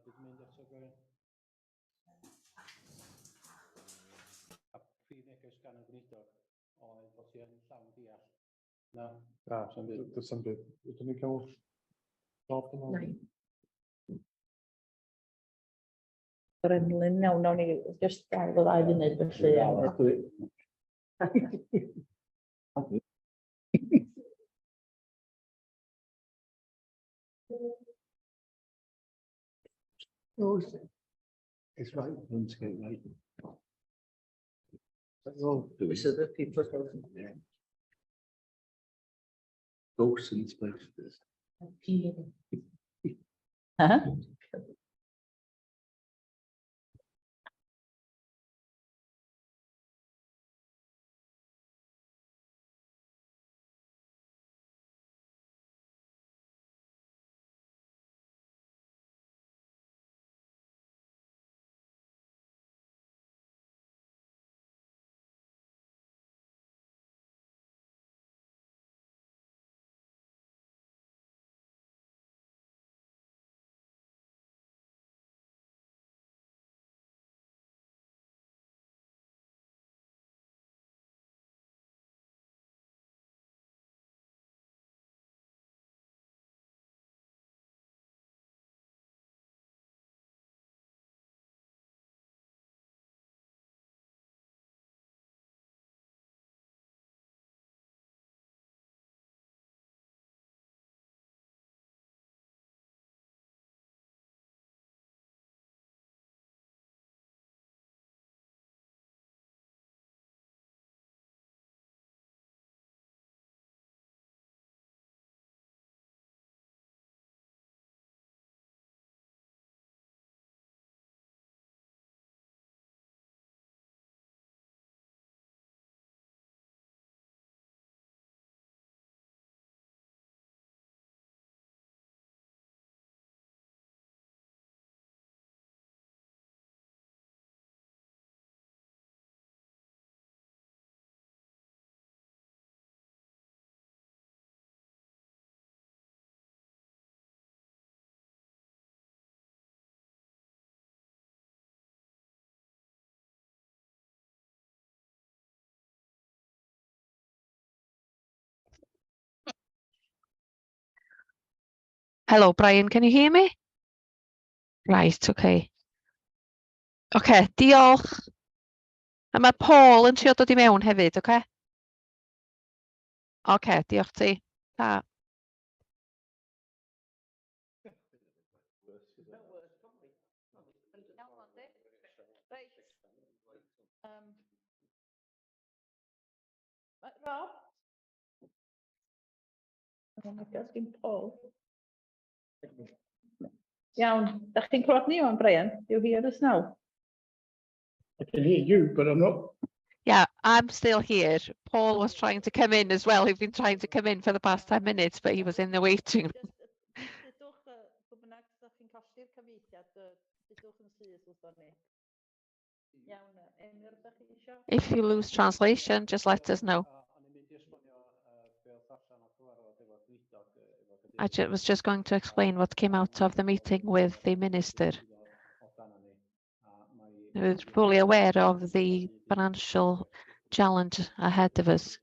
Dwi'n mynd eto Brian. A prif neges gan y gweinidog oedd bod hi yn llawn deall. Na. Does dim byd. Ydyn ni cael drop yn ôl? Brenlin, iawn, nawn ni just gael y ddau funud felly. It's right. Let's get right. So the people Ghosts in this place. Huh? Hello, Brian, can you hear me? Right, okay. Okay, diolch. A mae Paul yn trio dod i mewn hefyd, okay? Okay, diolch ti. Ta. Rob? Gyn Paul. Iawn, da chi'n clywed ni o'n Brian? You hear us now? I can hear you, but I'm not. Yeah, I'm still here. Paul was trying to come in as well. He's been trying to come in for the past 10 minutes, but he was in the waiting room. If you lose translation, just let us know. I was just going to explain what came out of the meeting with the minister. He was fully aware of the financial challenge ahead of us.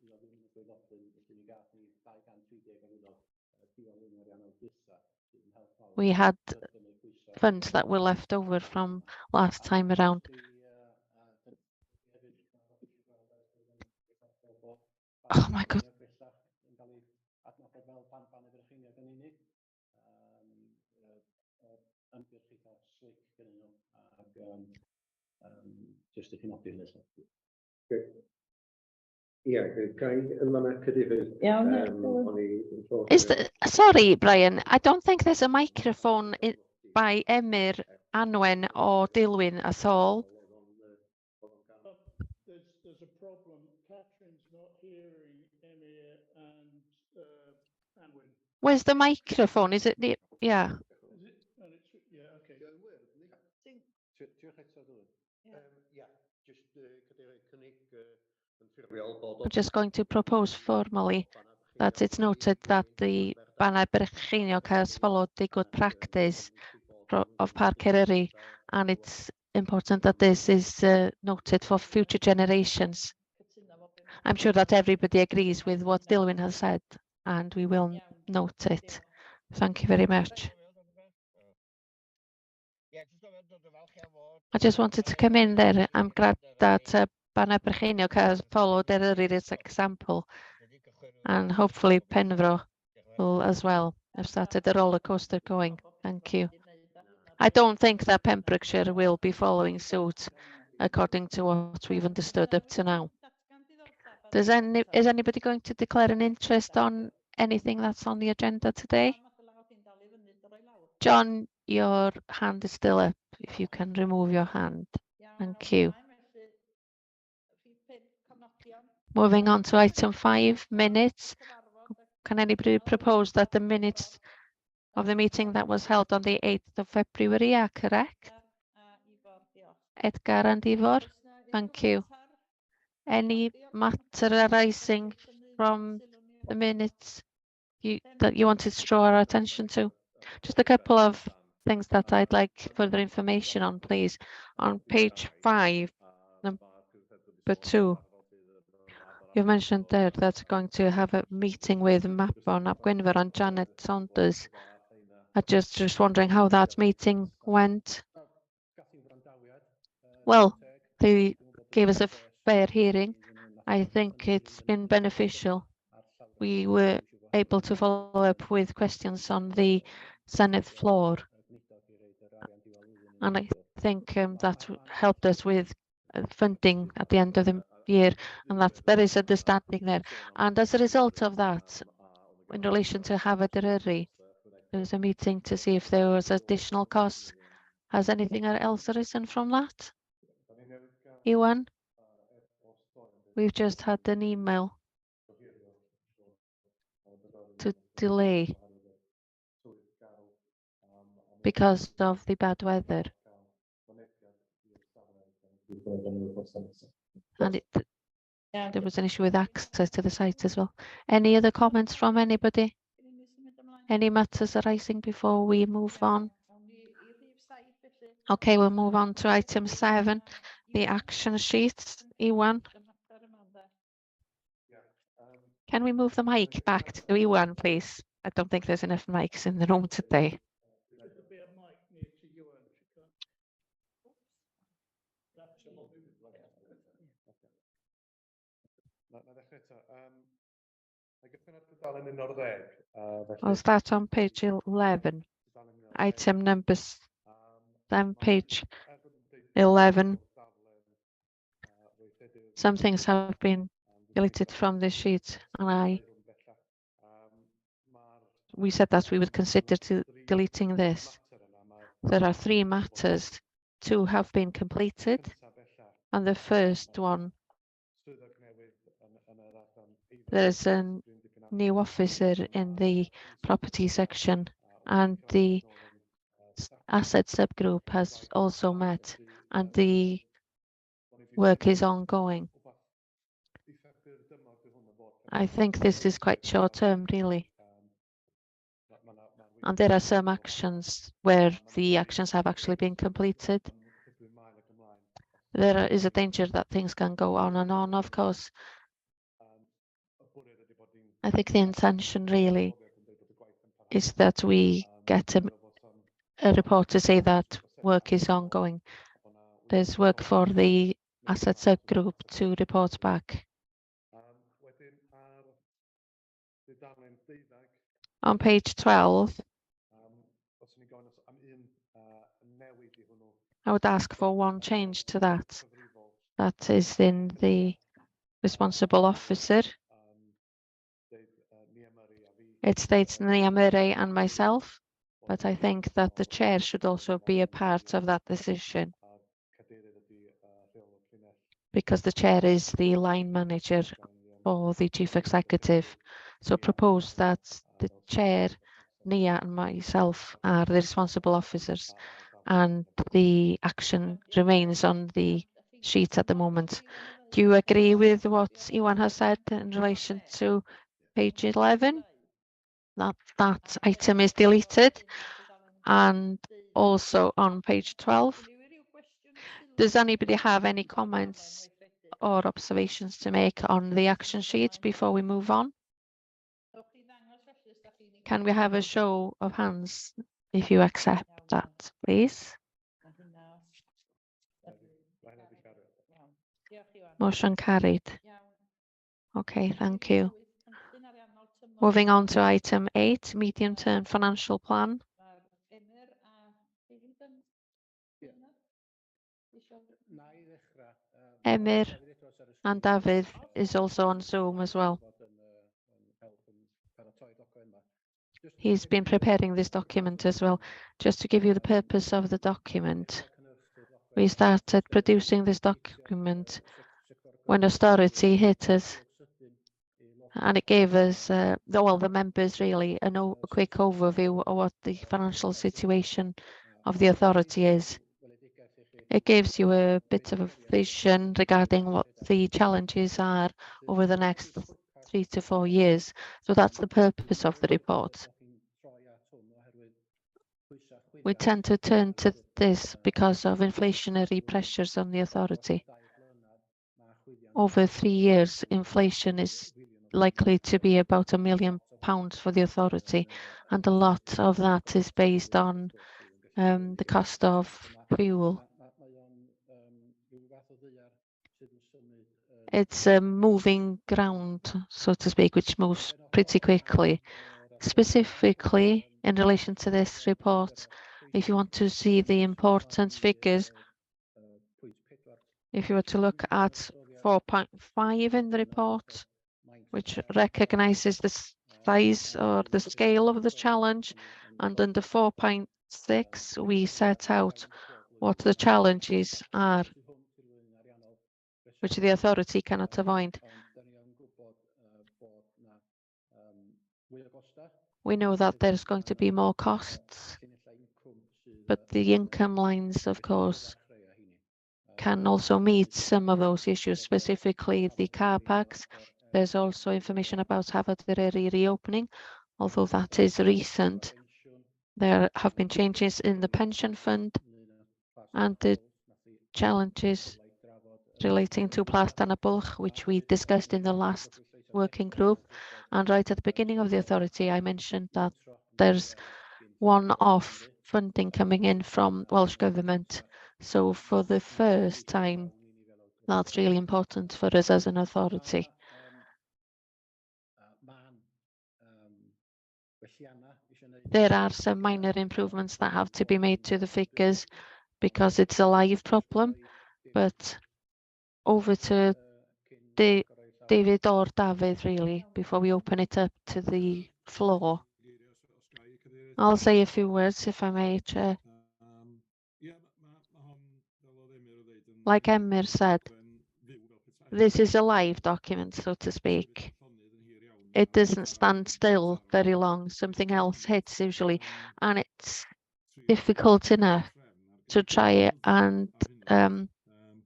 We had funds that were left over from last time around. Oh my God. Just if you're not doing this. Yeah, Sorry, Brian, I don't think there's a microphone by Emyr, Anwen or Dilwyn at all. There's a problem. Catherine's not hearing Emyr and Anwen. Where's the microphone? Is it the, yeah. Is it? And it's, yeah, okay. I'm just going to propose formally that it's noted that the Banau Brycheiniog has followed the good practice of Parc Eryri, and it's important that this is noted for future generations. I'm sure that everybody agrees with what Dilwyn has said, and we will note it. Thank you very much. I just wanted to come in there. I'm glad that Bana Brycheiniog has followed Eryri's example, and hopefully Penfro will as well have started the roller coaster going. Thank you. I don't think that Pembrokeshire will be following suit according to what we've understood up to now. Is anybody going to declare an interest on anything that's on the agenda today? John, your hand is still up. If you can remove your hand. Thank you. Moving on to item 5, minutes. Can anybody propose that the minutes of the meeting that was held on the 8th of February are correct? Edgar and Ivor, thank you. Any matter arising from the minutes that you wanted to draw our attention to? Just a couple of things that I'd like further information on, please. On page 5, number 2, you mentioned there that's going to have a meeting with Mabon ap Gwynfor and Janet Saunders. I'm just wondering how that meeting went. Well, they gave us a fair hearing. I think it's been beneficial. We were able to follow up with questions on the Senate floor. And I think that helped us with funding at the end of the year, and that there is understanding there. And as a result of that, in relation to Hafod Eryri, there was a meeting to see if there was additional costs. Has anything else arisen from that? Iwan? We've just had an email to delay because of the bad weather. And there was an issue with access to the site as well. Any other comments from anybody? Any matters arising before we move on? Okay, we'll move on to item 7, the action sheets. Iwan? Can we move the mic back to Iwan, please? I don't think there's enough mics in the room today. There'll be a mic near to you, and she can't. I'll start on page 11. Item numbers, then page 11. Some things have been deleted from the sheet, and we said that we would consider deleting this. There are 3 matters. 2 have been completed, and the first one, there's a new officer in the property section, and the asset subgroup has also met, and the work is ongoing. I think this is quite short term, really. And there are some actions where the actions have actually been completed. There is a danger that things can go on and on, of course. I think the intention really is that we get a report to say that work is ongoing. There's work for the asset subgroup to report back. On page 12, I would ask for one change to that. That is in the responsible officer. It states Nia Murray and myself, but I think that the chair should also be a part of that decision, because the chair is the line manager for the chief executive. So propose that the chair, Nia, and myself are the responsible officers, and the action remains on the sheet at the moment. Do you agree with what Iwan has said in relation to page 11? That item is deleted, and also on page 12. Does anybody have any comments or observations to make on the action sheet before we move on? Can we have a show of hands if you accept that, please? Motion carried. Okay, thank you. Moving on to item 8, medium-term financial plan. Emyr and David is also on Zoom as well. He's been preparing this document as well. Just to give you the purpose of the document, we started producing this document when austerity hit us, and it gave us, the members really, a quick overview of what the financial situation of the authority is. It gives you a bit of a vision regarding what the challenges are over the next 3 to 4 years. So that's the purpose of the report. We tend to turn to this because of inflationary pressures on the authority. Over 3 years, inflation is likely to be about £1 million for the authority, and a lot of that is based on the cost of fuel. It's a moving ground, so to speak, which moves pretty quickly. Specifically, in relation to this report, if you want to see the important figures, if you were to look at 4.5 in the report, which recognizes the size or the scale of the challenge, and under 4.6, we set out what the challenges are, which the authority cannot avoid. We know that there's going to be more costs, but the income lines, of course, can also meet some of those issues, specifically the car parks. There's also information about Havadureri reopening, although that is recent. There have been changes in the pension fund and the challenges relating to Plas Danabulch, which we discussed in the last working group. And right at the beginning of the authority, I mentioned that there's one-off funding coming in from Welsh Government. So for the first time, that's really important for us as an authority. There are some minor improvements that have to be made to the figures because it's a live problem, but over to David or David, really, before we open it up to the floor. I'll say a few words, if I may, Chair. Like Emyr said, this is a live document, so to speak. It doesn't stand still very long. Something else hits usually, and it's difficult enough to try and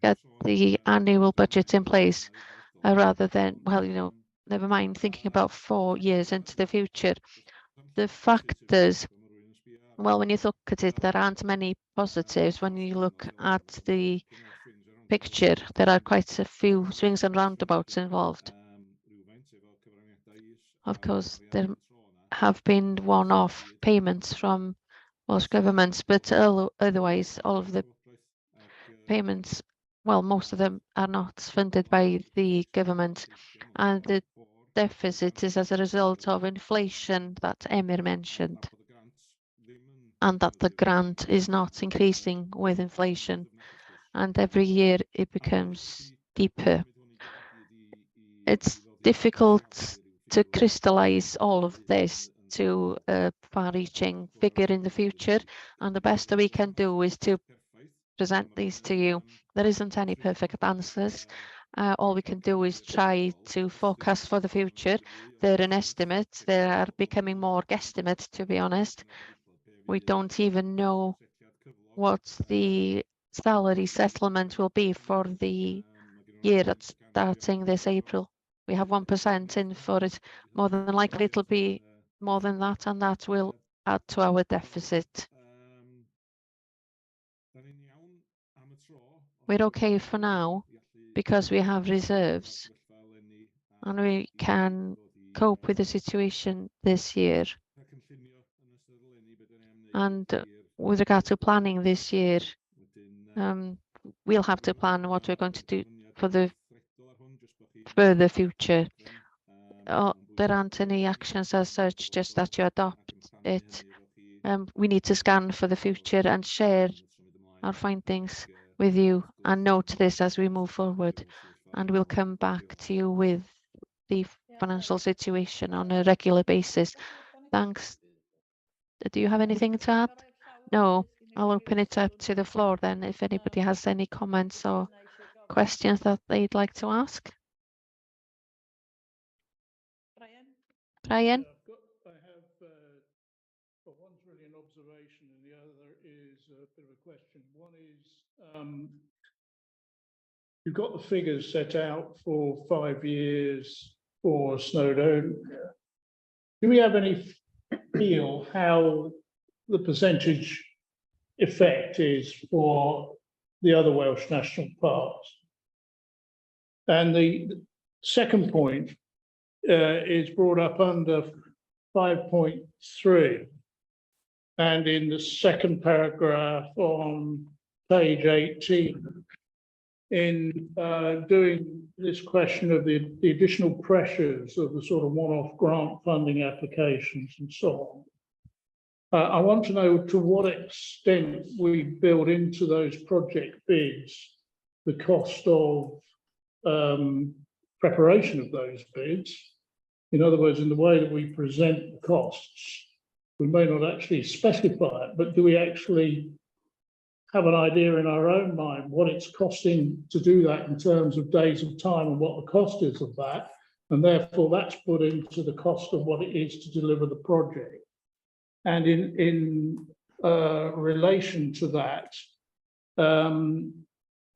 get the annual budget in place rather than, well, never mind thinking about 4 years into the future. The factors, well, when you look at it, there aren't many positives. When you look at the picture, there are quite a few swings and roundabouts involved. Of course, there have been one-off payments from Welsh governments, but otherwise, all of the payments, well, most of them are not funded by the government, and the deficit is as a result of inflation that Emyr mentioned, and that the grant is not increasing with inflation, and every year it becomes deeper. It's difficult to crystallize all of this to a far-reaching figure in the future, and the best that we can do is to present these to you. There isn't any perfect answers. All we can do is try to forecast for the future. They're an estimate. They are becoming more guesstimates, to be honest. We don't even know what the salary settlement will be for the year that's starting this April. We have 1% in for it. More than likely it'll be more than that, and that will add to our deficit. we're okay for now because we have reserves and we can cope with the situation this year. And with regard to planning this year, we'll have to plan what we're going to do for the further future. There aren't any actions as such, just that you adopt it. We need to scan for the future and share our findings with you and note this as we move forward. And we'll come back to you with the financial situation on a regular basis. Thanks. Do you have anything to add? No, I'll open it up to the floor then if anybody has any comments or questions that they'd like to ask. Brian? I have one's really an observation and the other is a bit of a question. One is you've got the figures set out for 5 years for Snowdonia. Do we have any feel how the percentage effect is for the other Welsh national parks? And the second point is brought up under 5.3 and in the second paragraph on page 18 in doing this question of the additional pressures of the sort of one-off grant funding applications and so on. I want to know to what extent we build into those project bids the cost of preparation of those bids. In other words, in the way that we present the costs, we may not actually specify it, but do we actually have an idea in our own mind what it's costing to do that in terms of days of time and what the cost is of that? And therefore that's put into the cost of what it is to deliver the project. And in relation to that,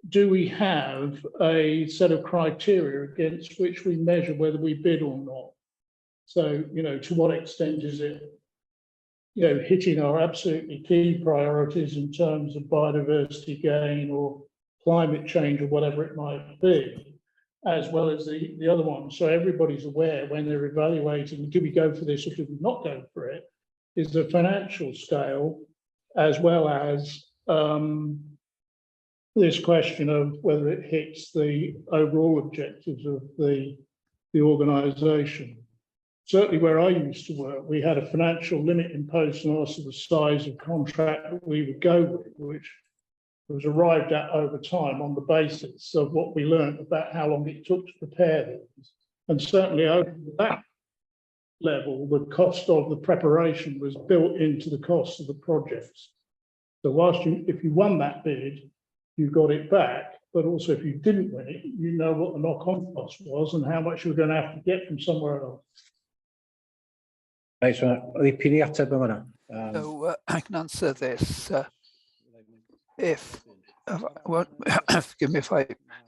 do we have a set of criteria against which we measure whether we bid or not? So, you know, to what extent is it, you know, hitting our absolutely key priorities in terms of biodiversity gain or climate change or whatever it might be, as well as the other one. So everybody's aware when they're evaluating, do we go for this or do we not go for it, is the financial scale, as well as this question of whether it hits the overall objectives of the organisation. Certainly where I used to work, we had a financial limit imposed on us of the size of contract that we would go with, which was arrived at over time on the basis of what we learned about how long it took to prepare these. And certainly over that level, the cost of the preparation was built into the cost of the projects. So whilst if you won that bid, you got it back, but also if you didn't win it, you know what the knock-on cost was and how much you were going to have to get from somewhere else. Right, so the ateb am hwnna. So I can answer this. Forgive me if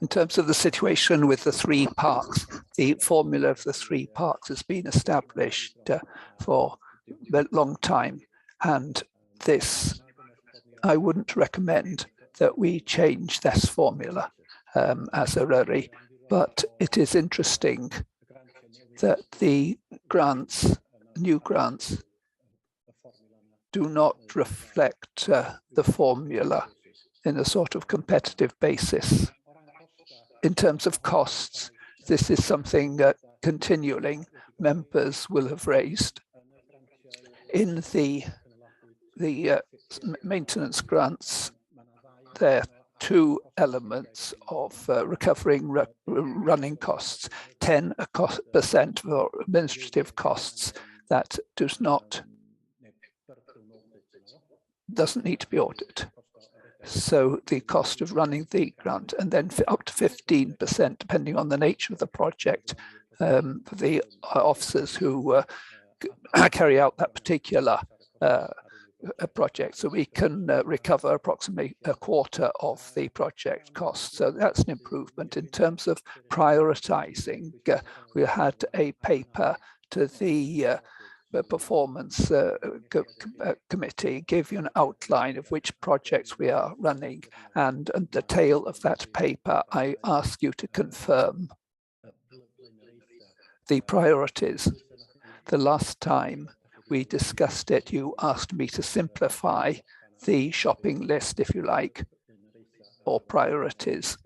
in terms of the situation with the 3 parks, the formula of the 3 parks has been established for a long time. And this, I wouldn't recommend that we change this formula as a RURI, but it is interesting that the grants, new grants, do not reflect the formula in a sort of competitive basis. In terms of costs, this is something that continuing members will have raised. In the maintenance grants, there are 2 elements of recovering running costs, 10% for administrative costs that doesn't need to be audited. So the cost of running the grant, and then up to 15%, depending on the nature of the project, for the officers who carry out that particular project. So we can recover approximately a quarter of the project cost. So that's an improvement. In terms of prioritizing, we had a paper to the performance committee gave you an outline of which projects we are running, and at the tail of that paper, I ask you to confirm the priorities. The last time we discussed it, you asked me to simplify the shopping list, if you like, or priorities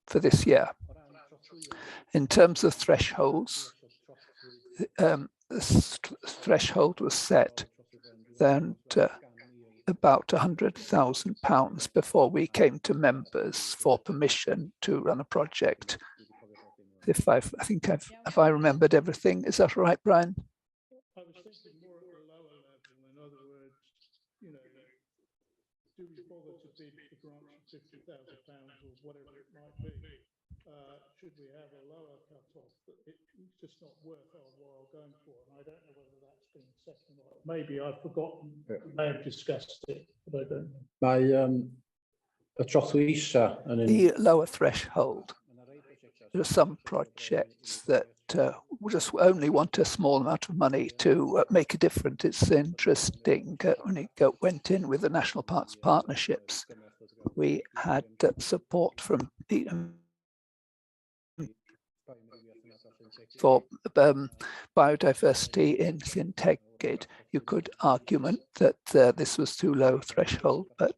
for this year. In terms of thresholds, the threshold was set then about £100,000 before we came to members for permission to run a project. If I remembered everything, is that all right, Brian? I was thinking more at a lower level. In other words, you know, do we bother to bid for grants of £50,000 or whatever it might be? Should we have a lower cut-off that it's just not worth our while going for? And I don't know whether that's been set or not. Maybe I've forgotten. Yeah. We may have discussed it, but I don't know. Mae y trosglwysio yn un... The lower threshold. There are some projects that just only want a small amount of money to make a difference. It's interesting when it went in with the National Parks partnerships. We had support from the for biodiversity in Llyn Tegid. You could argument that this was too low threshold, but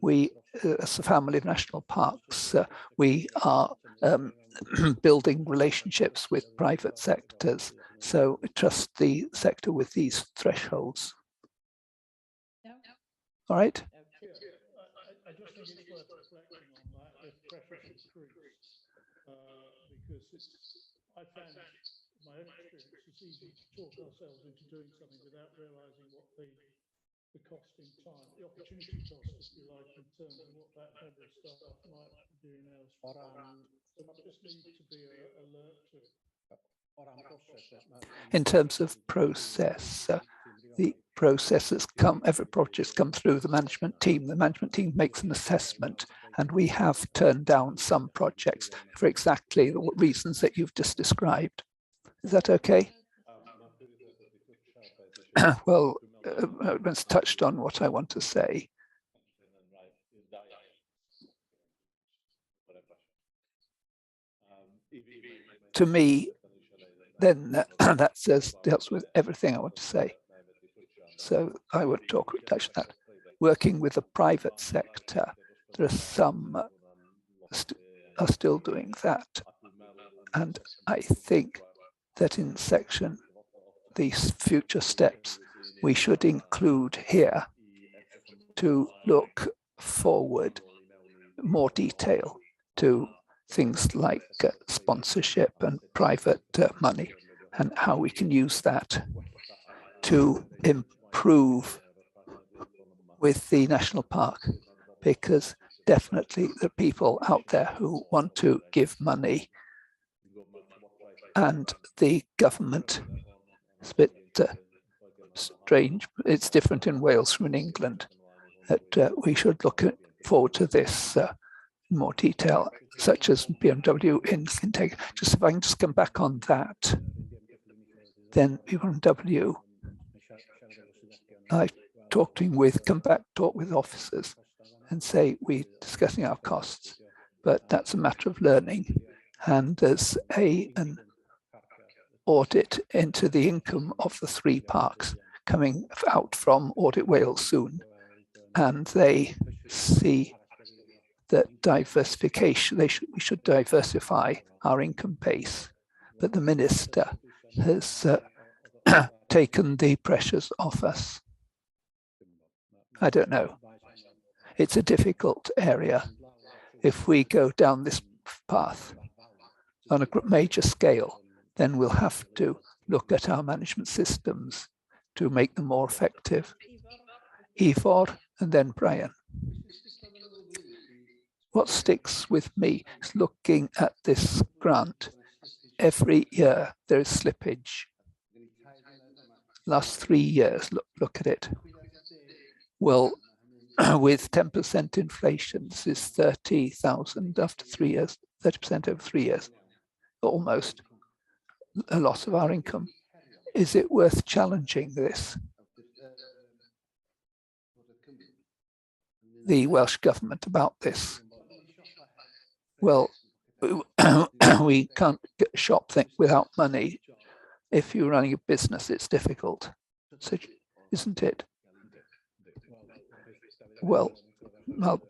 we, as a family of national parks, we are building relationships with private sectors. So we trust the sector with these thresholds. All right. I just think it's worth reflecting on that if pressure increases, because I found my own experience, it's easy to talk ourselves into doing something without realising what the cost in time, the opportunity cost, if you like, in terms of what that member of staff might be doing elsewhere. So we just need to be alert to it. In terms of process, the process has come, every project's come through the management team. The management team makes an assessment, and we have turned down some projects for exactly the reasons that you've just described. Is that okay? Well, it's touched on what I want to say. To me, then that deals with everything I want to say. So I would touch that. Working with the private sector, there are some are still doing that. And I think that in section, these future steps, we should include here to look forward more detail to things like sponsorship and private money, and how we can use that to improve with the national park, because definitely the people out there who want to give money, and the government, it's a bit strange, it's different in Wales from in England, that we should look forward to this in more detail, such as BMW in Llyn Tegid. Just if I can just come back on that, then BMW, I talked with, come back, talk with officers and say, we're discussing our costs, but that's a matter of learning. And there's an audit into the income of the 3 parks coming out from Audit Wales soon. And they see that diversification, we should diversify our income base. But the minister has taken the pressures off us. I don't know. It's a difficult area. If we go down this path on a major scale, then we'll have to look at our management systems to make them more effective. Ivor and then Brian. What sticks with me is looking at this grant. Every year there is slippage. Last 3 years, look at it. Well, with 10% inflation, this is 30,000 after 3 years, 30% over 3 years, almost a loss of our income. is it worth challenging this? The Welsh Government about this? Well, we can't shop things without money. If you're running a business, it's difficult, so, isn't it? Well,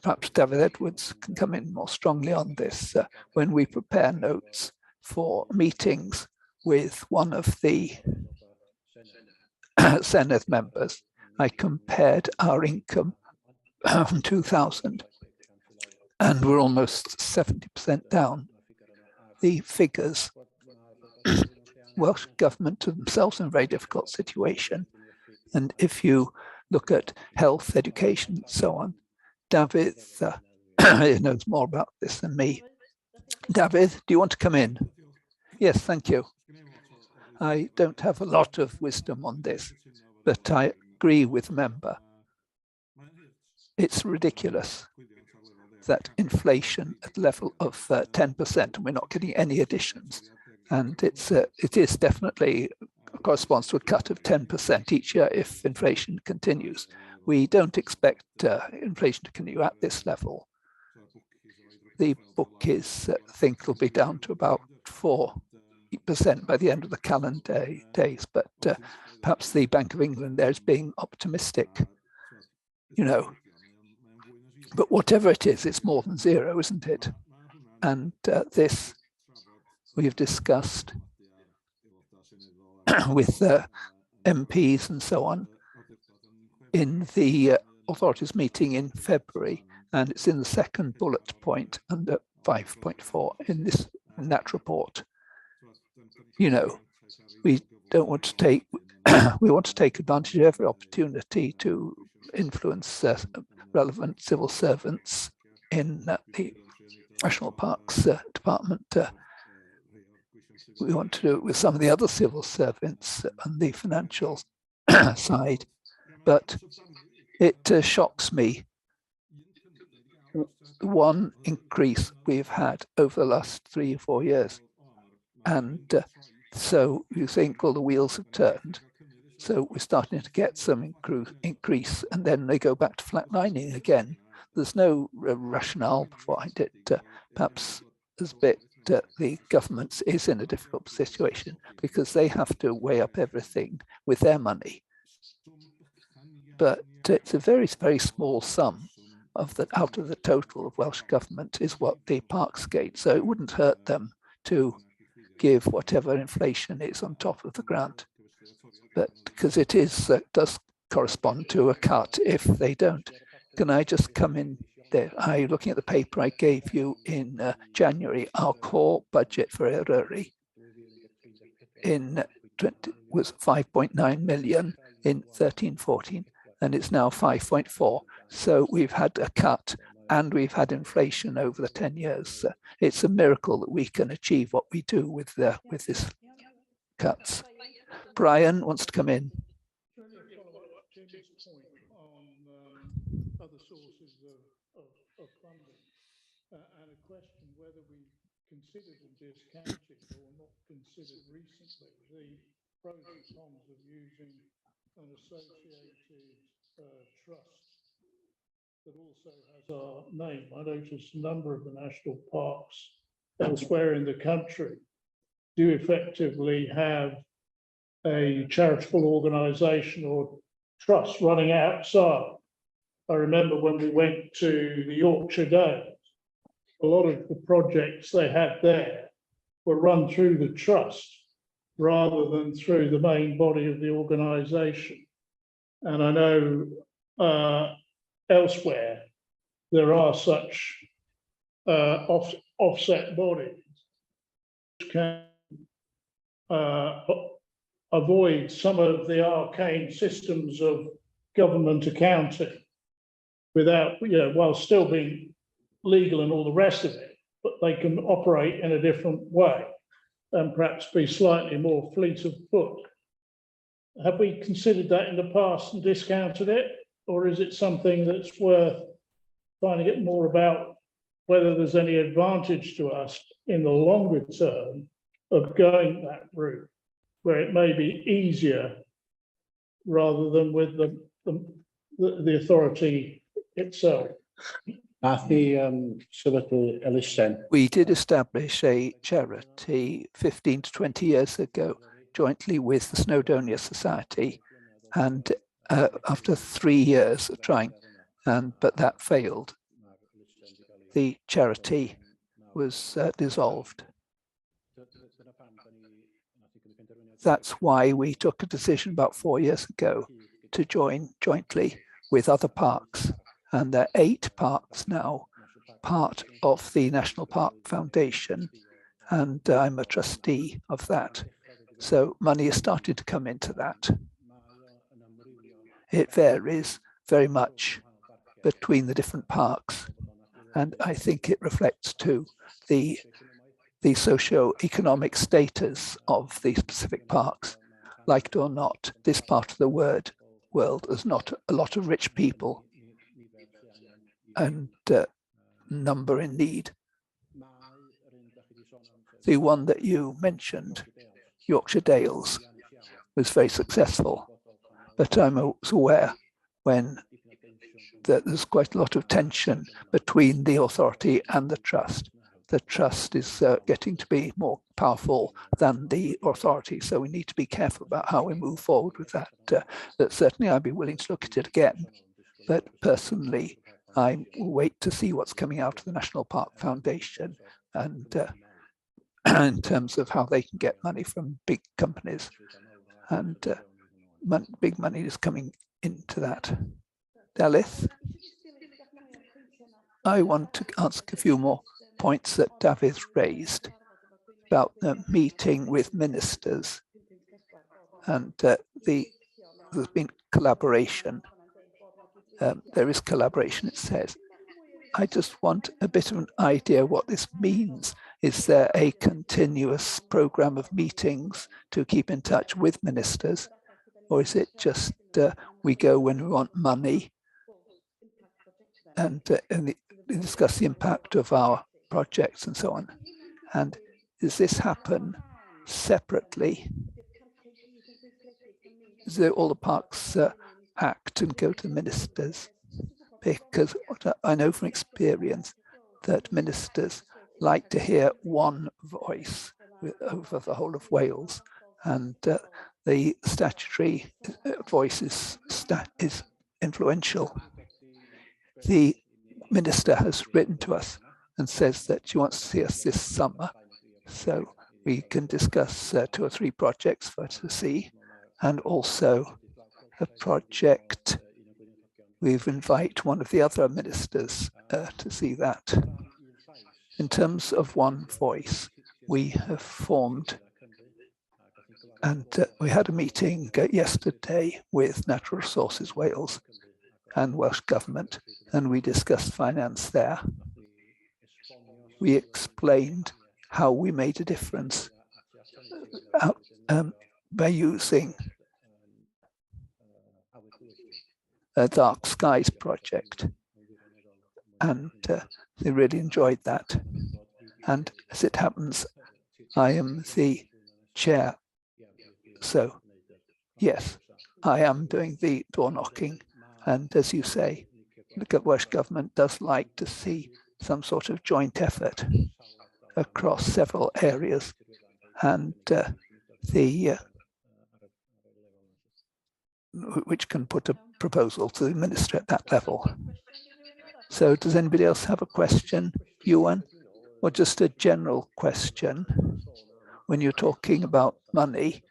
perhaps David Edwards can come in more strongly on this. When we prepare notes for meetings with one of the Senedd members, I compared our income from 2000, and we're almost 70% down. The figures, Welsh Government themselves in a very difficult situation. And if you look at health, education, and so on, David knows more about this than me. David, do you want to come in? Yes, thank you. I don't have a lot of wisdom on this, but I agree with the member. It's ridiculous that inflation at the level of 10%, and we're not getting any additions. And it is definitely corresponds to a cut of 10% each year if inflation continues. We don't expect inflation to continue at this level. The book is, I think, it'll be down to about 4% by the end of the calendar days, but perhaps the Bank of England there is being optimistic, you know. But whatever it is, it's more than zero, isn't it? And this we've discussed with MPs and so on in the authorities meeting in February, and it's in the second bullet point under 5.4 in that report. You know, we don't want to take we want to take advantage of every opportunity to influence relevant civil servants in the National Parks Department. We want to do it with some of the other civil servants on the financial side, but it shocks me. One increase we've had over the last 3 or 4 years. And so you think, well, the wheels have turned. So we're starting to get some increase, and then they go back to flatlining again. There's no rationale behind it. Perhaps there's a bit the government is in a difficult situation because they have to weigh up everything with their money. But it's a very, very small sum of that out of the total of Welsh Government is what the parks get. So it wouldn't hurt them to give whatever inflation is on top of the grant, but because it is does correspond to a cut if they don't. Can I just come in there? Looking at the paper I gave you in January, our core budget for Eryri was 5.9 million in 13-14, and it's now 5.4. So we've had a cut and we've had inflation over the 10 years. It's a miracle that we can achieve what we do with this cuts. Brian wants to come in. Other sources of funding, and a question whether we considered and discounted or not considered recently the pros and cons of using an associated trust that also has our name. I noticed a number of the national parks elsewhere in the country do effectively have a charitable organisation or trust running outside. I remember when we went to the Yorkshire Dales, a lot of the projects they had there were run through the trust rather than through the main body of the organisation. And I know elsewhere there are such offset bodies which can avoid some of the arcane systems of government accounting without, while still being legal and all the rest of it, but they can operate in a different way and perhaps be slightly more fleet of foot. Have we considered that in the past and discounted it? Or is it something that's worth finding out more about whether there's any advantage to us in the longer term of going that route where it may be easier rather than with the authority itself. Nath i sefydlu elusen. We did establish a charity 15 to 20 years ago, jointly with the Snowdonia Society, and after 3 years of trying, but that failed. The charity was dissolved. That's why we took a decision about 4 years ago to join jointly with other parks. And there are 8 parks now, part of the National Park Foundation, and I'm a trustee of that. So money has started to come into that. It varies very much between the different parks, and I think it reflects too the socio-economic status of the specific parks. Like it or not, this part of the world has not a lot of rich people and number in need. The one that you mentioned, Yorkshire Dales, was very successful, but I'm also aware that there's quite a lot of tension between the authority and the trust. The trust is getting to be more powerful than the authority, so we need to be careful about how we move forward with that. That certainly I'd be willing to look at it again, but personally, I will wait to see what's coming out of the National Park Foundation and in terms of how they can get money from big companies, and big money is coming into that. Dalith, I want to ask a few more points that David raised about the meeting with ministers, and there's been collaboration. There is collaboration, it says. I just want a bit of an idea what this means. Is there a continuous program of meetings to keep in touch with ministers, or is it just we go when we want money and discuss the impact of our projects and so on? And does this happen separately? Is there all the parks act and go to the ministers? Because I know from experience that ministers like to hear one voice over the whole of Wales, and the statutory voice is influential. The minister has written to us and says that she wants to see us this summer, so we can discuss 2 or 3 projects for her to see, and also a project. We've invited one of the other ministers to see that. In terms of one voice, we have formed, and we had a meeting yesterday with Natural Resources Wales and Welsh Government, and we discussed finance there. We explained how we made a difference by using a Dark Skies project, and they really enjoyed that. And as it happens, I am the chair, so yes, I am doing the door knocking. And as you say, the Welsh Government does like to see some sort of joint effort across several areas, and which can put a proposal to the minister at that level. So does anybody else have a question, Ewan, or just a general question? When you're talking about money,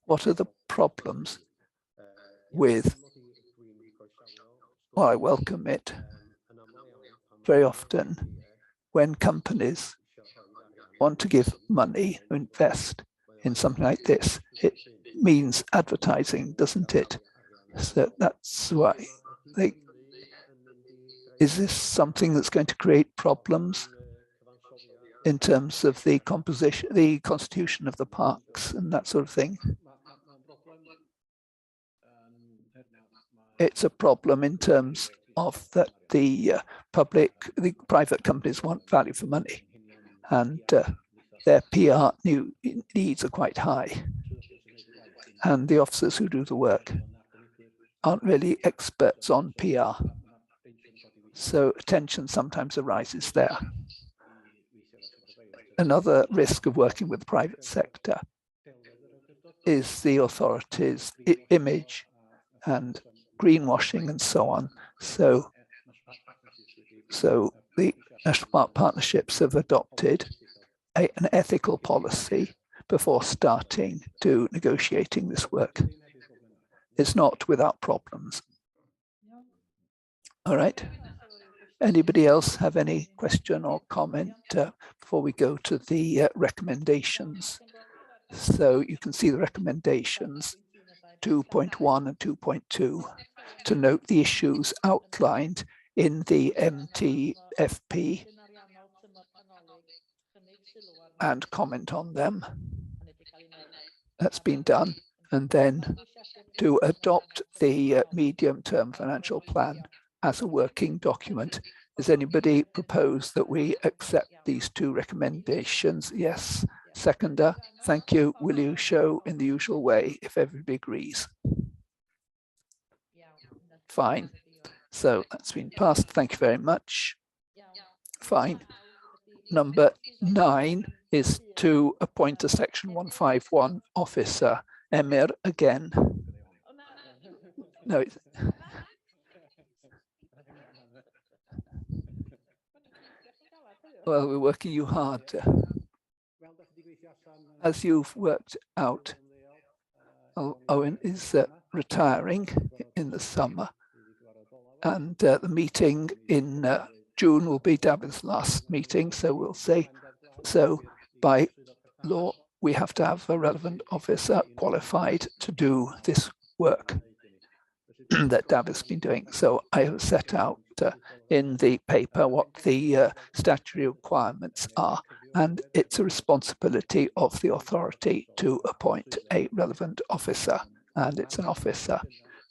what are the problems with, well, I welcome it. Very often when companies want to give money, invest in something like this, it means advertising, doesn't it? So that's why is this something that's going to create problems in terms of the composition, the constitution of the parks and that sort of thing? It's a problem in terms of that the private companies want value for money, and their PR needs are quite high, and the officers who do the work aren't really experts on PR. So tension sometimes arises there. Another risk of working with the private sector is the authorities' image and greenwashing and so on. So the National Park Partnerships have adopted an ethical policy before starting to negotiating this work. It's not without problems. All right. Anybody else have any question or comment before we go to the recommendations? So you can see the recommendations 2.1 and 2.2 to note the issues outlined in the MTFP and comment on them. That's been done. And then to adopt the medium-term financial plan as a working document. Does anybody propose that we accept these two recommendations? Yes. Seconder, thank you. Will you show in the usual way if everybody agrees? Fine. So that's been passed. Thank you very much. Fine. Number 9 is to appoint a Section 151 officer. Emyr again. No. Well, we're working you hard. As you've worked out, Owen is retiring in the summer, and the meeting in June will be David's last meeting, so we'll say, so by law, we have to have a relevant officer qualified to do this work that David's been doing. So I have set out in the paper what the statutory requirements are, and it's a responsibility of the authority to appoint a relevant officer, and it's an officer.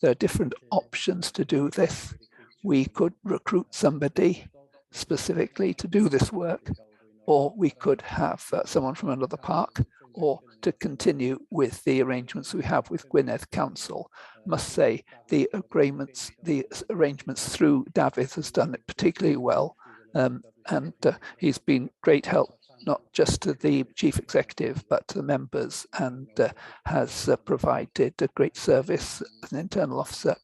There are different options to do this. We could recruit somebody specifically to do this work, or we could have someone from another park, or to continue with the arrangements we have with Gwynedd Council. Must say the arrangements through David has done it particularly well, and he's been great help, not just to the chief executive, but to the members, and has provided a great service as an internal officer.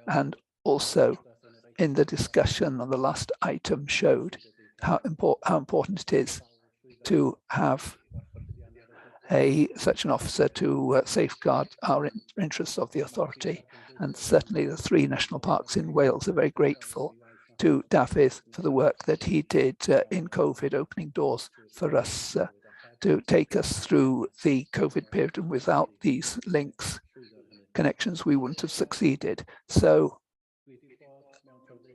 And also in the discussion on the last item showed how important it is to have such an officer to safeguard our interests of the authority. And certainly the 3 national parks in Wales are very grateful to David for the work that he did in COVID, opening doors for us to take us through the COVID period. And without these links, connections, we wouldn't have succeeded. So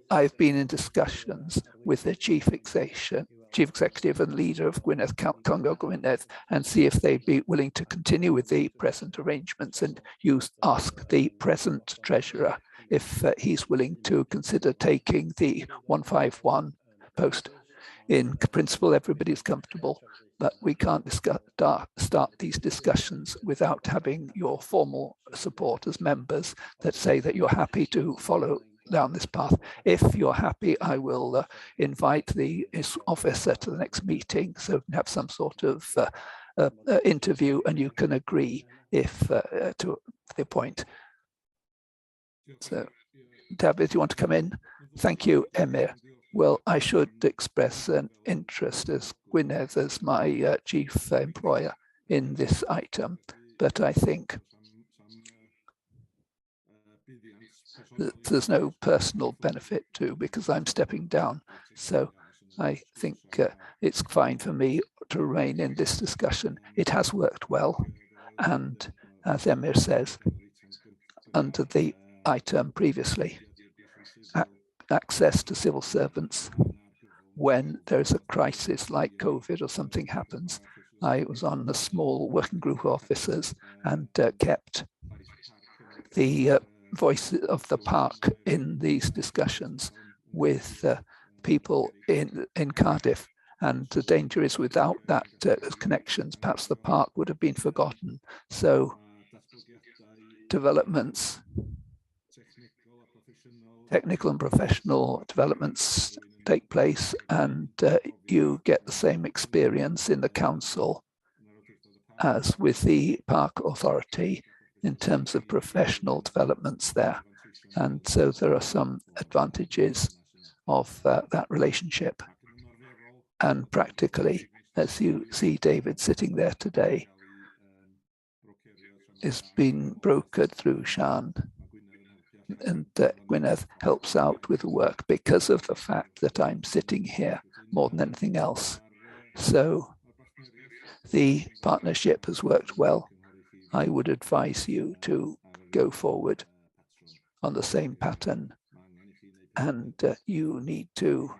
I've been in discussions with the chief executive and leader of Gwynedd, Congo Gwynedd, and see if they'd be willing to continue with the present arrangements, and ask the present treasurer if he's willing to consider taking the 151 post. In principle, everybody's comfortable, but we can't start these discussions without having your formal support as members that say that you're happy to follow down this path. If you're happy, I will invite the officer to the next meeting, so we can have some sort of interview, and you can agree if to the point. So, David, you want to come in? Thank you, Emyr. Well, I should express an interest as Gwynedd, as my chief employer in this item, but I think that there's no personal benefit to, because I'm stepping down. So I think it's fine for me to remain in this discussion. It has worked well. And as Emyr says, under the item previously, access to civil servants when there's a crisis like COVID or something happens. I was on a small working group of officers and kept the voice of the park in these discussions with people in Cardiff, And the danger is without that connections, perhaps the park would have been forgotten. So developments, technical and professional developments take place, and you get the same experience in the council as with the park authority in terms of professional developments there. And so there are some advantages of that relationship. And practically, as you see David sitting there today, is being brokered through Sian, and Gwynedd helps out with the work because of the fact that I'm sitting here more than anything else. So the partnership has worked well. I would advise you to go forward on the same pattern, and you need to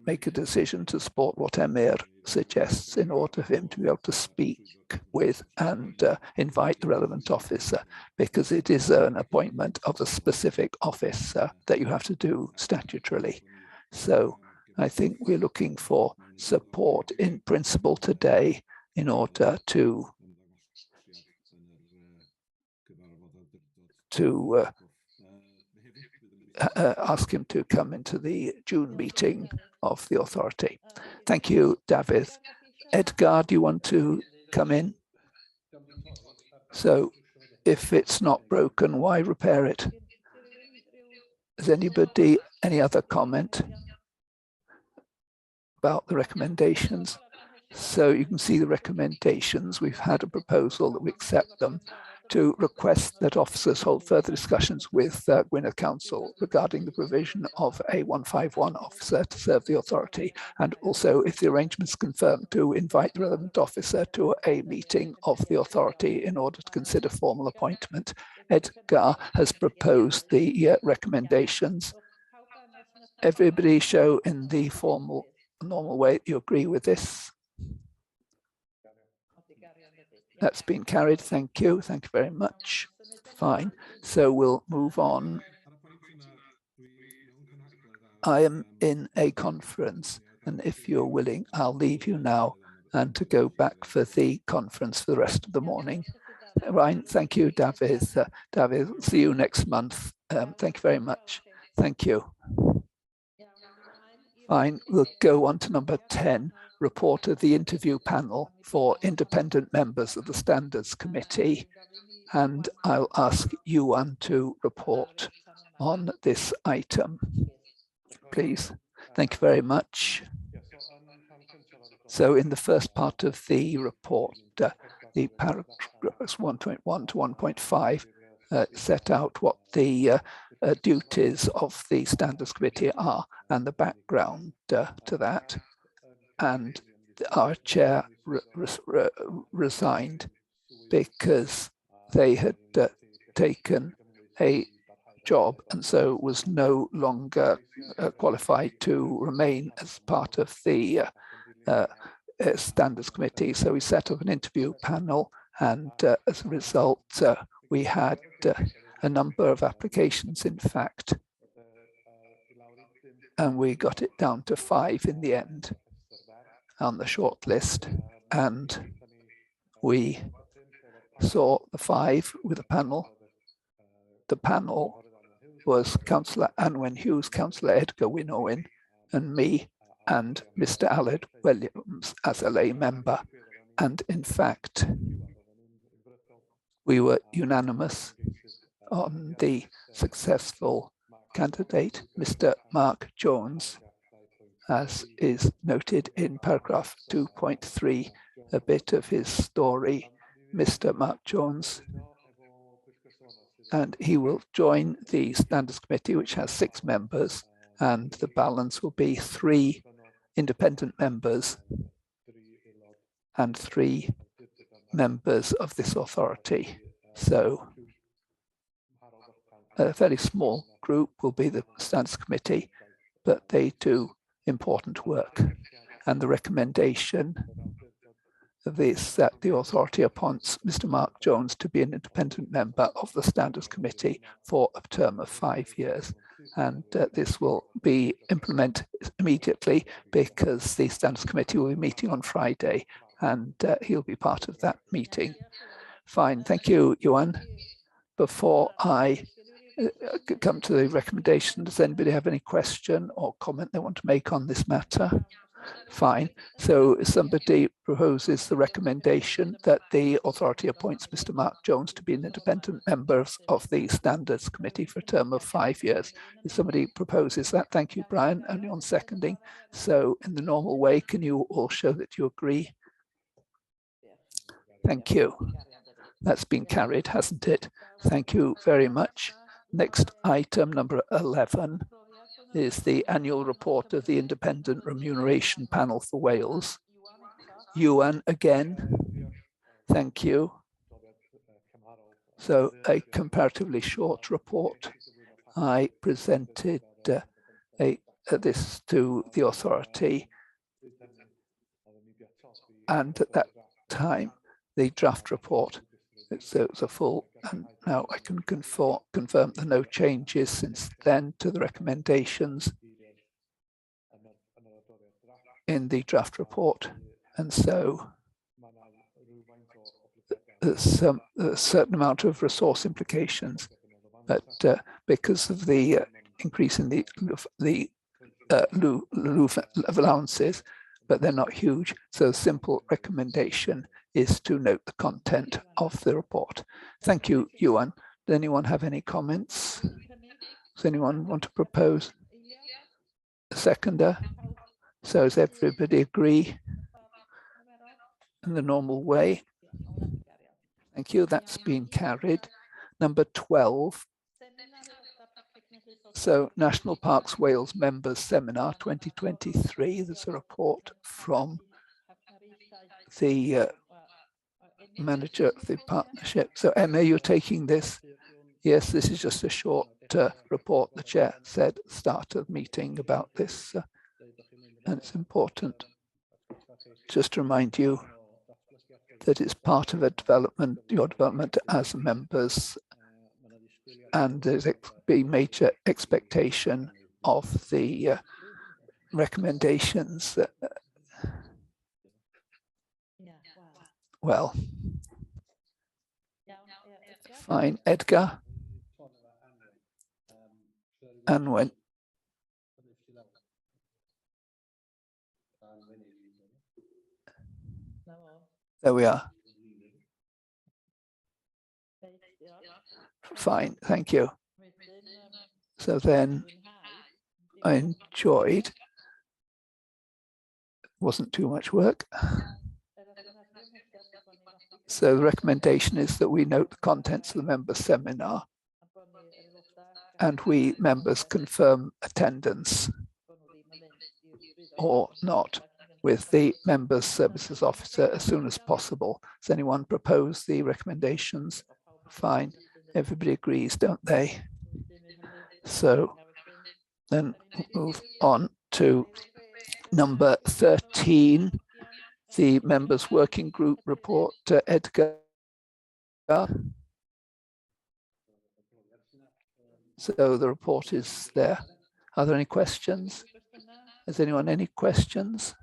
make a decision to support what Emyr suggests in order for him to be able to speak with and invite the relevant officer, because it is an appointment of a specific office that you have to do statutorily. So I think we're looking for support in principle today in order to ask him to come into the June meeting of the authority. Thank you, David. Edgar, do you want to come in? So if it's not broken, why repair it? Has anybody any other comment about the recommendations? So you can see the recommendations. We've had a proposal that we accept them, to request that officers hold further discussions with Gwynedd Council regarding the provision of a 151 officer to serve the authority, and also, if the arrangements confirmed, to invite the relevant officer to a meeting of the authority in order to consider formal appointment. Edgar has proposed the recommendations. Everybody show in the normal way you agree with this. That's been carried. Thank you. Thank you very much. Fine. So we'll move on. I am in a conference, and if you're willing, I'll leave you now and to go back for the conference for the rest of the morning. Ryan, thank you, David. David, see you next month. Thank you very much. Thank you. Fine. We'll go on to number 10. Report of the interview panel for independent members of the Standards Committee, and I'll ask Yuan to report on this item, please. Thank you very much. So in the first part of the report, the paragraphs 1.1 to 1.5 set out what the duties of the Standards Committee are and the background to that. And our chair resigned because they had taken a job and so was no longer qualified to remain as part of the Standards Committee. So we set up an interview panel, and as a result, we had a number of applications, in fact, and we got it down to 5 in the end on the short list, and we saw the 5 with a panel. The panel was Councillor Anwen Hughes, Councillor Edgar Wyn-Owen, and me, and Mr. Aled Williams as a lay member. And in fact, we were unanimous on the successful candidate, Mr. Mark Jones, as is noted in paragraph 2.3, a bit of his story. Mr. Mark Jones, and he will join the Standards Committee, which has 6 members, and the balance will be 3 independent members and 3 members of this authority. So a fairly small group will be the Standards Committee, but they do important work. And the recommendation of this, that the authority appoints Mr. Mark Jones to be an independent member of the Standards Committee for a term of 5 years. and this will be implemented immediately because the Standards Committee will be meeting on Friday, and he'll be part of that meeting. Fine, thank you, Johan. Before I come to the recommendation, does anybody have any question or comment they want to make on this matter? Fine. So somebody proposes the recommendation that the authority appoints Mr. Mark Jones to be an independent member of the Standards Committee for a term of 5 years. If somebody proposes that, thank you, Brian, only on seconding. So in the normal way, can you all show that you agree? Thank you. That's been carried, hasn't it? Thank you very much. Next item, number 11, is the annual report of the Independent Remuneration Panel for Wales. Johan again, thank you. So a comparatively short report. I presented this to the authority, and at that time, the draft report, so it was a full, and now I can confirm there are no changes since then to the recommendations in the draft report. And so there's a certain amount of resource implications, but because of the increase in the LUF allowances, but they're not huge. So a simple recommendation is to note the content of the report. Thank you, Johan. Does anyone have any comments? Does anyone want to propose a seconder? So does everybody agree in the normal way? Thank you, that's been carried. Number 12. So National Parks Wales Members Seminar 2023. There's a report from the manager of the partnership. So Emma, you're taking this? Yes, this is just a short report. The chair said at the start of the meeting about this, and it's important just to remind you that it's part of a development, your development as members, and there's a major expectation of the recommendations. Well, fine, Edgar. And when there we are. Fine, thank you. So then I enjoyed, wasn't too much work. So the recommendation is that we note the contents of the member seminar and we members confirm attendance or not with the members services officer as soon as possible. Does anyone propose the recommendations? Fine, everybody agrees, don't they? So then move on to number 13, the members working group report. Edgar. So the report is there. Are there any questions? Has anyone any questions?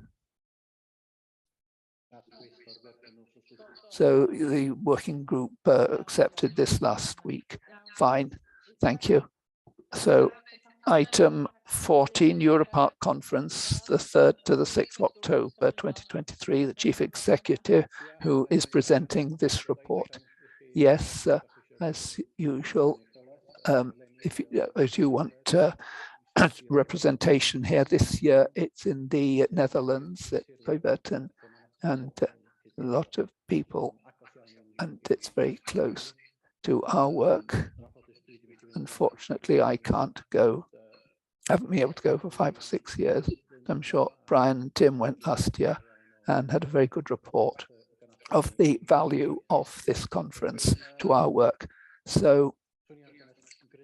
So the working group accepted this last week. Fine, thank you. So item 14, Europark Conference, the 3rd to the 6th of October 2023, the Chief Executive who is presenting this report. Yes, as usual, if you want representation here this year, it's in the Netherlands at Pijberton, and a lot of people, and it's very close to our work. Unfortunately, I can't go. I haven't been able to go for 5 or 6 years. I'm sure Brian and Tim went last year and had a very good report of the value of this conference to our work. So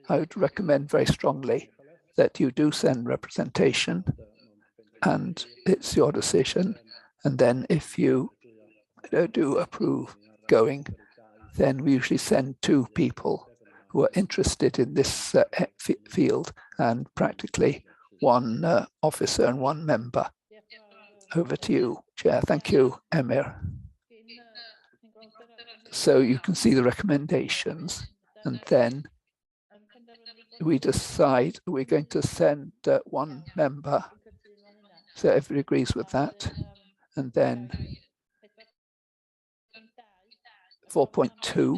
I would recommend very strongly that you do send representation, and it's your decision. And then if you do approve going, then we usually send 2 people who are interested in this field, and practically one officer and one member. Over to you, Chair. Thank you, Emir. So you can see the recommendations, and then we decide we're going to send one member. So everybody agrees with that. And then 4.2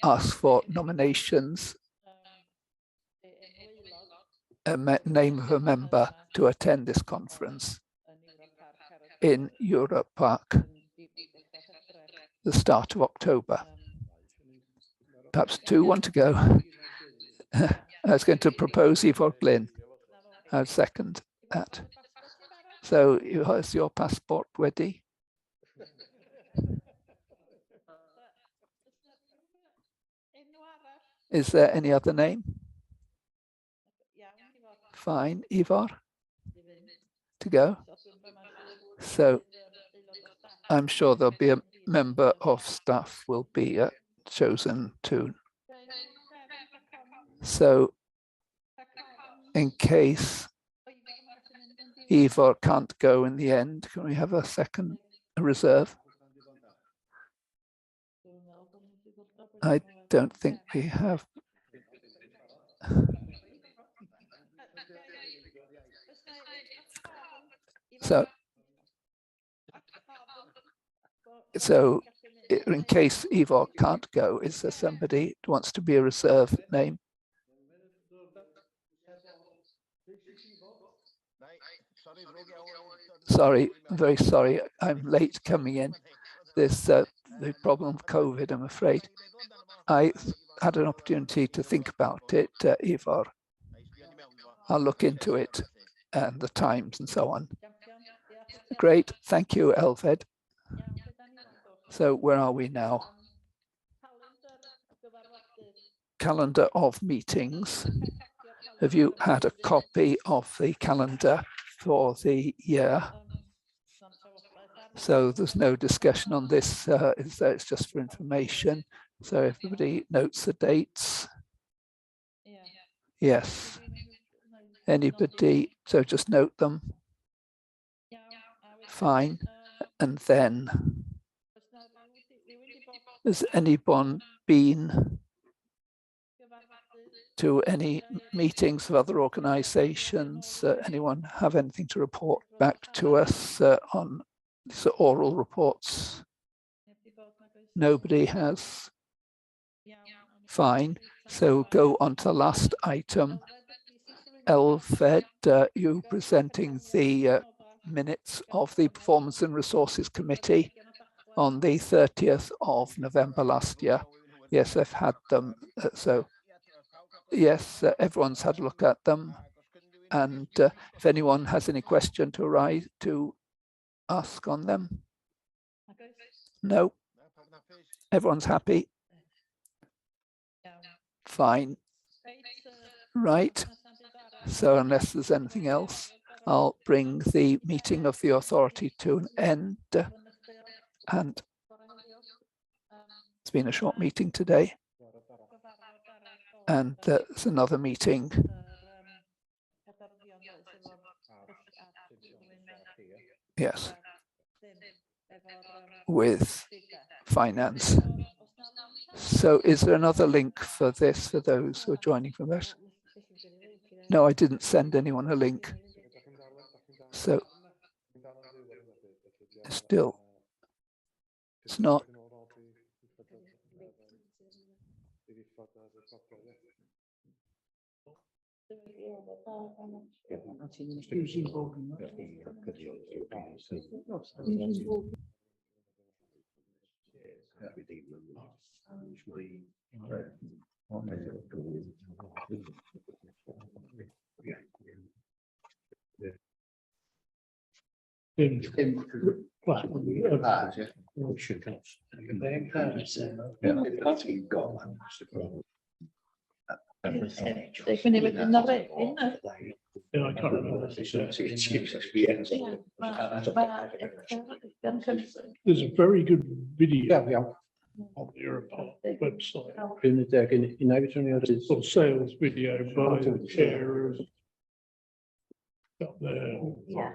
asks for nominations, a name of a member to attend this conference in Europe Park, the start of October. Perhaps 2 want to go. I was going to propose Ivor Glyn. I would second that. So is your passport ready? Is there any other name? Fine, Ivor, to go. So I'm sure there'll be a member of staff will be chosen too. So in case Ivor can't go in the end, can we have a second reserve? I don't think we have. So in case Ivor can't go, is there somebody who wants to be a reserve name? Sorry, I'm very sorry. I'm late coming in. There's the problem of COVID, I'm afraid. I had an opportunity to think about it, Ivor. I'll look into it and the times and so on. Great, thank you, Elfed. So where are we now? Calendar of meetings. Have you had a copy of the calendar for the year? So there's no discussion on this, it's just for information. So everybody notes the dates. Yes. Anybody, so just note them. Fine. And then, has anyone been to any meetings of other organizations? Anyone have anything to report back to us on these oral reports? Nobody has. Fine. So go on to the last item. Elfed, you presenting the minutes of the Performance and Resources Committee on the 30th of November last year. Yes, I've had them. So yes, everyone's had a look at them. And if anyone has any question to ask on them. No, everyone's happy. Fine. Right. So unless there's anything else, I'll bring the meeting of the authority to an end. And it's been a short meeting today. And there's another meeting. Yes. With finance. So is there another link for this for those who are joining from us? No, I didn't send anyone a link. So still, it's not. Quindi in I can't remember. There's a very good video on the Europol website. Prioriteten in Nijmegen is Sort of sales video by the chair of up there. Yeah.